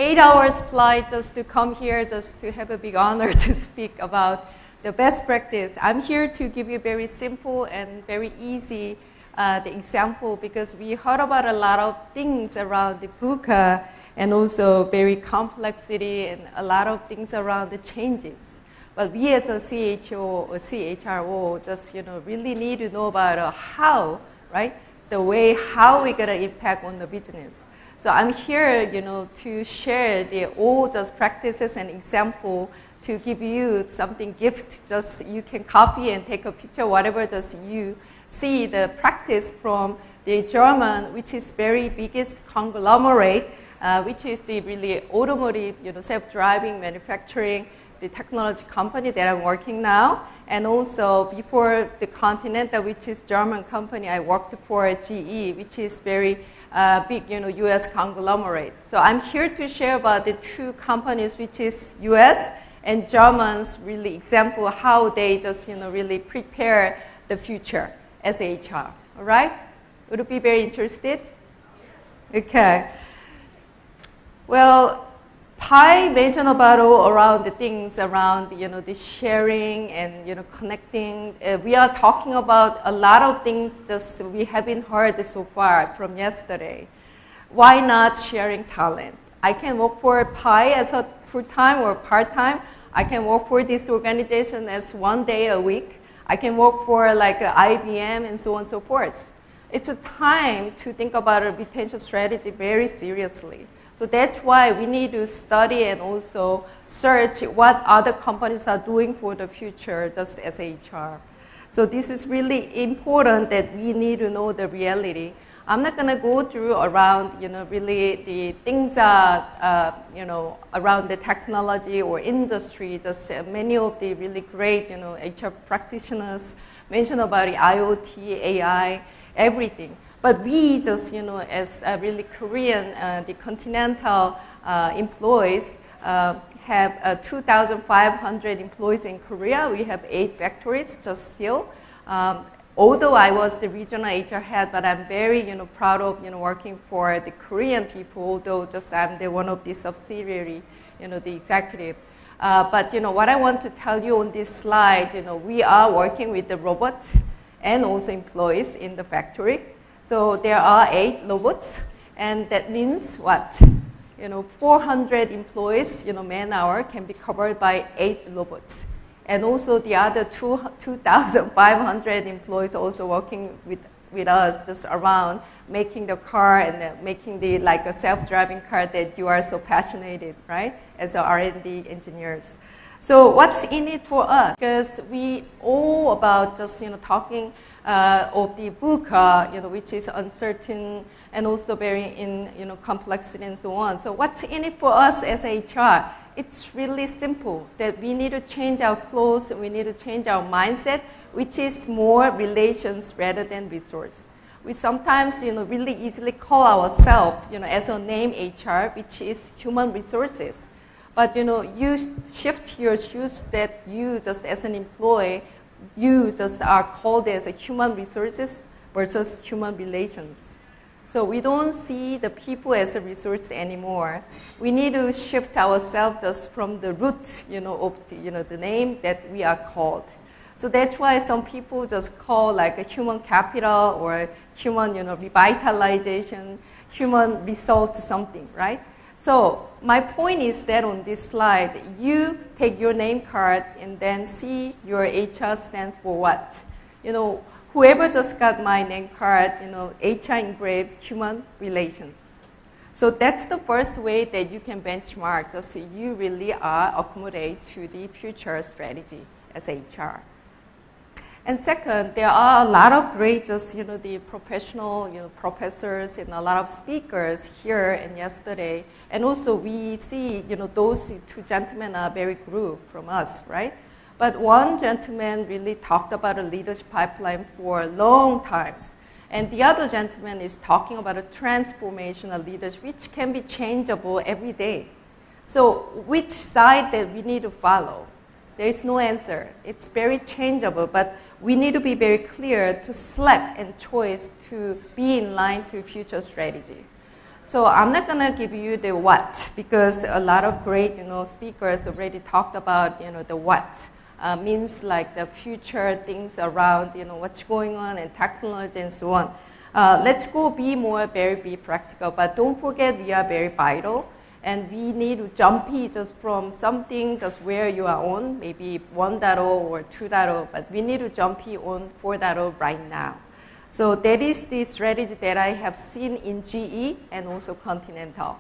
8 hours flight just to come here, just to have a big honor to speak about the best practice. I'm here to give you very simple and very easy the example, because we heard about a lot of things around the VUCA and also very complexity and a lot of things around the changes. But we as a CHO or CHRO just really need to know about how, right? The way how we're gonna impact on the business. So I'm here, to share all those practices and example to give you something gift. Just you can copy and take a picture, whatever just you see the practice from the German, which is very biggest conglomerate, which is the really automotive, self-driving manufacturing, the technology company that I'm working now. And also before the Continental, which is German company, I worked for GE, which is very big, US conglomerate. So I'm here to share about the two companies, which is US and Germans, really example how they just, really prepare the future as HR. All right? Would you be very interested? Okay. Well, Pi mentioned about all around the things around, the sharing and, connecting. We are talking about a lot of things just we haven't heard so far from yesterday. Why not sharing talent? I can work for Pi as a full-time or part-time. I can work for this organization as 1 day a week. I can work for like IBM and so on and so forth. It's a time to think about a retention strategy very seriously. So that's why we need to study and also search what other companies are doing for the future just as HR. So this is really important that we need to know the reality. I'm not going to go through around, really the things around the technology or industry. Just many of the really great, HR practitioners mentioned about the IoT, AI, everything. But we just, as really Korean, the continental employees have 2,500 employees in Korea. We have 8 factories just still. Although I was the regional HR head, but I'm very, proud of, working for the Korean people, although just I'm the one of the subsidiary, the executive. But, what I want to tell you on this slide, we are working with the robots and also employees in the factory. So there are 8 robots, and that means what? 400 employees, man-hour can be covered by 8 robots. And also the other 2,500 employees also working with us just around making the car and making the like a self-driving car that you are so passionate, right? As R&D engineers. So what's in it for us? Because we all about just talking of the VUCA, which is uncertain and also very in complexity and so on. So what's in it for us as HR? It's really simple that we need to change our clothes, we need to change our mindset, which is more relations rather than resource. We sometimes really easily call ourselves as a name HR, which is human resources. But you shift your shoes that you just as an employee, you just are called as a human resources versus human relations. So we don't see the people as a resource anymore. We need to shift ourselves just from the root, of the name that we are called. So that's why some people just call like a human capital or human, revitalization, human result something, right? So my point is that on this slide, you take your name card and then see your HR stands for what? Whoever just got my name card, HR engraved human relations. So that's the first way that you can benchmark to see you really are accommodate to the future strategy as HR. And second, there are a lot of great just, the professional, professors and a lot of speakers here and yesterday. And also we see, those 2 gentlemen are very group from us, right? But one gentleman really talked about a leadership pipeline for long times. And the other gentleman is talking about a transformational leadership, which can be changeable every day. So which side that we need to follow? There is no answer. It's very changeable, but we need to be very clear to select and choice to be in line to future strategy. So I'm not gonna give you the what, because a lot of great, speakers already talked about, the what. Means like the future things around, what's going on and technology and so on. Let's go be practical, but don't forget we are very vital, and we need to jump just from something just where you are on, maybe 1.0 or 2.0, but we need to jump on 4.0 right now. So that is the strategy that I have seen in GE and also Continental.